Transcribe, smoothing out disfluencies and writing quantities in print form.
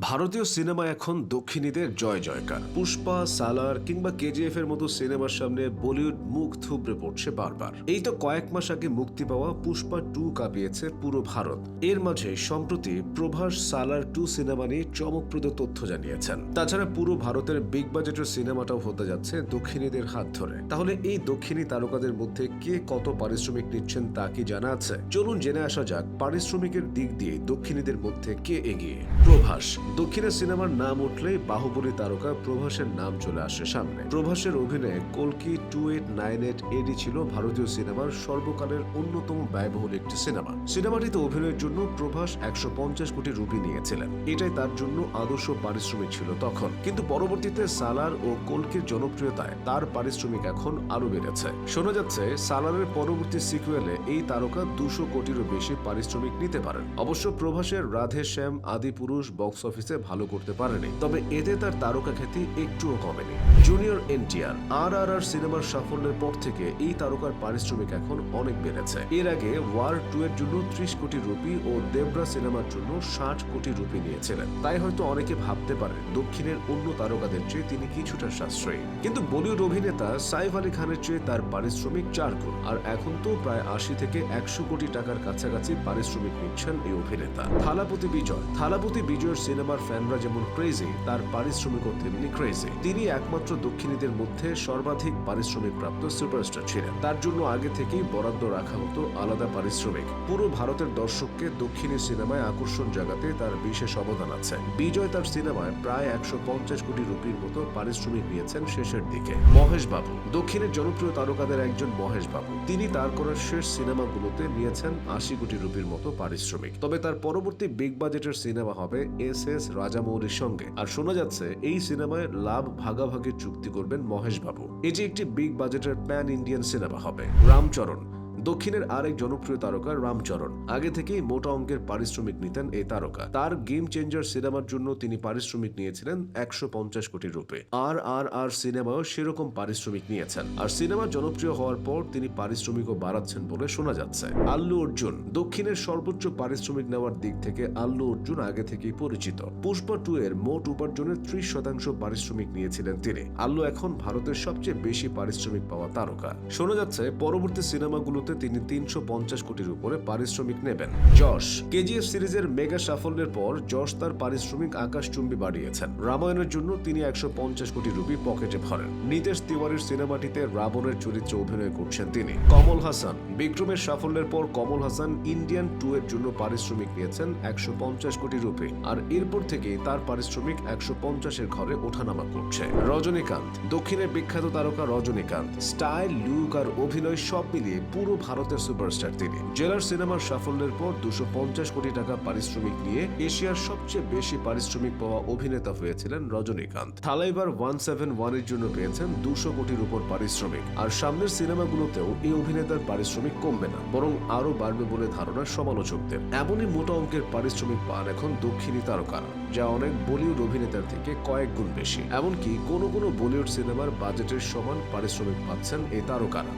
ভারতীয় সিনেমা এখন দক্ষিণীদের জয় জয়কার। পুষ্পা, সালার কিংবা কেজিএফ এর মতো সিনেমার সামনে বলিউড মুখ থুবড়ে পড়ছে বারবার। এই তো কয়েক মাস আগে মুক্তি পাওয়া পুষ্পা 2 কাঁপিয়েছে পুরো ভারত। এর মাঝে সম্প্রতি প্রভাস সালার 2 সিনেমা নিয়ে চমকপ্রদ তথ্য জানিয়েছেন। তাছাড়া পুরো ভারতের বিগ বাজেটের সিনেমাটাও হতে যাচ্ছে দক্ষিণীদের হাত ধরে। তাহলে এই দক্ষিণী তারকাদের মধ্যে কে কত পারিশ্রমিক নিচ্ছেন তা কি জানা আছে? চলুন জেনে আসা যাক পারিশ্রমিকের দিক দিয়ে দক্ষিণীদের মধ্যে কে এগিয়ে। প্রভাস। দক্ষিণের সিনেমার নাম উঠলেই বাহুবলী তারকা প্রভাসের নাম চলে আসে সামনে। প্রভাসের অভিনয়ে কল্কি 2898 এডি ছিল ভারতীয় সিনেমার সর্বকালের অন্যতম ব্যয়বহুল একটি সিনেমা। সিনেমাটিতে অভিনয়ের জন্য প্রভাস 150 কোটি রুপি নিয়েছিলেন। এটাই তার জন্য আদর্শ পারিশ্রমিক ছিল তখন। কিন্তু পরবর্তীতে সালার ও কল্কির জনপ্রিয়তায় তার পারিশ্রমিক এখন আরো বেড়েছে। শোনা যাচ্ছে সালারের পরবর্তী সিকুয়েলে এই তারকা 200 কোটিরও বেশি পারিশ্রমিক নিতে পারেন। অবশ্য প্রভাসের রাধে শ্যাম, আদিপুরুষ বক্স অফিসে ভালো করতে পারেনি, তবে এতে তার তারকা খ্যাতি একটুও কমেনি। জুনিয়র এনটিআর RRR সিনেমার সাফল্যের পর থেকে এই তারকার পারিশ্রমিক এখন অনেক বেড়েছে। এর আগে ওয়ার 2 এর জন্য 30 কোটি রুপি ও দেবরা সিনেমার জন্য 60 কোটি রুপি নিয়েছিলেন। তাই হয়তো অনেকে ভাবতে পারেন দক্ষিণের অন্য তারকাদের চেয়ে তিনি কিছুটা সাশ্রয়ী। কিন্তু বলিউড অভিনেতা সাইফ আলী খানের চেয়ে তার পারিশ্রমিক 4 গুণ। আর এখন তো প্রায় 80 থেকে 100 কোটি টাকার কাছাকাছি পারিশ্রমিক নিচ্ছেন এই অভিনেতা। থালাপতি বিজয়ের সিনেমার ফ্যানরা যেমন ক্রেজি, তার পারিশ্রমিকও তেমনি ক্রেজি। তিনি একমাত্র দক্ষিণীদের মধ্যে সর্বাধিক পারিশ্রমিক প্রাপ্ত সুপারস্টার ছিলেন। তার জন্য আগে থেকেই বরাদ্দ রাখা হতো আলাদা পারিশ্রমিক। পুরো ভারতের দর্শককে দক্ষিণী সিনেমায় আকর্ষণ জাগাতে তার বিশেষ অবদান আছে। বিজয় তার সিনেমায় প্রায় 150 কোটি রুপির মতো পারিশ্রমিক নিয়েছেন শেষের দিকে। মহেশ বাবু। দক্ষিণের জনপ্রিয় তারকাদের একজন মহেশ বাবু। তিনি তার করা শেষ সিনেমাগুলোতে নিয়েছেন 80 কোটি রুপির মতো পারিশ্রমিক। তবে তার পরবর্তী বিগ বাজেটের সিনেমা হবে SS রাজামৌলির সঙ্গে। আর শোনা যাচ্ছে এই সিনেমায় লাভ ভাগাভাগি চুক্তি করবেন মহেশ বাবু। এটি একটি বিগ বাজেটের প্যান ইন্ডিয়ান সিনেমা হবে। রামচরণ। দক্ষিণের আরেক জনপ্রিয় তারকা রামচরণ। আগে থেকেই মোটা অঙ্কের পারিশ্রমিক নিতেন এই তারকা। তার গেম চেঞ্জার সিনেমার জন্য তিনি পারিশ্রমিক নিয়েছিলেন 150 কোটি রুপি। RRR সিনেমাও সেরকম পারিশ্রমিক নিয়েছেন। আর সিনেমা জনপ্রিয় হওয়ার পর তিনি পারিশ্রমিকও বাড়াচ্ছেন বলে শোনা যাচ্ছে। আল্লু অর্জুন। দক্ষিণের সর্বোচ্চ পারিশ্রমিক নেওয়ার দিক থেকে আল্লু অর্জুন আগে থেকেই পরিচিত। পুষ্পা 2 এর মোট উপার্জনের 30% পারিশ্রমিক নিয়েছিলেন তিনি। আল্লু এখন ভারতের সবচেয়ে বেশি পারিশ্রমিক পাওয়া তারকা। শোনা যাচ্ছে পরবর্তী সিনেমাগুলোতে তিনি 350 কোটির উপরে পারিশ্রমিক নেবেন। যশ। কেজিএফ সিরিজের মেগা সাফল্যের পর যশ তার পারিশ্রমিক আকাশচুম্বী বাড়িয়েছেন। রামায়ণের জন্য তিনি 150 কোটি রুপি পকেটে ভরেন। নিতেশ তিওয়ারির সিনেমাটিতে রাবণের চরিত্রে অভিনয় করছেন তিনি। কমল হাসান। বিক্রমের সাফল্যের পর কমল হাসান ইন্ডিয়ান 2 এর জন্য পারিশ্রমিক নিয়েছেন 150 কোটি রুপি। আর এরপর থেকে তার পারিশ্রমিক 150-এর ঘরে ওঠানামা করছে। রজনীকান্ত। দক্ষিণের বিখ্যাত তারকা রজনীকান্ত। স্টাইল, লুক আর অভিনয় সব মিলিয়ে পুরো ভারতের সুপারস্টার তিনি। জেলার সিনেমার সাফল্যের পর 250 কোটি টাকা পারিশ্রমিক নিয়ে এশিয়ার সবচেয়ে বেশি পারিশ্রমিক পাওয়া অভিনেতা হয়েছিলেন রজনীকান্ত। থালাইভার 171 এর জন্য পেয়েছেন 200 কোটির উপর পারিশ্রমিক। আর সামনের সিনেমাগুলোতেও এই অভিনেতার পারিশ্রমিক কমবে না, বরং আরো বাড়বে বলে ধারণা সমালোচকদের। এমনই মোটা অঙ্কের পারিশ্রমিক পান এখন দক্ষিণী তারকারা, যা অনেক বলিউড অভিনেতার থেকে কয়েক গুণ বেশি। এমনকি কোনো বলিউড সিনেমার বাজেটের সমান পারিশ্রমিক পাচ্ছেন এই তারকারা।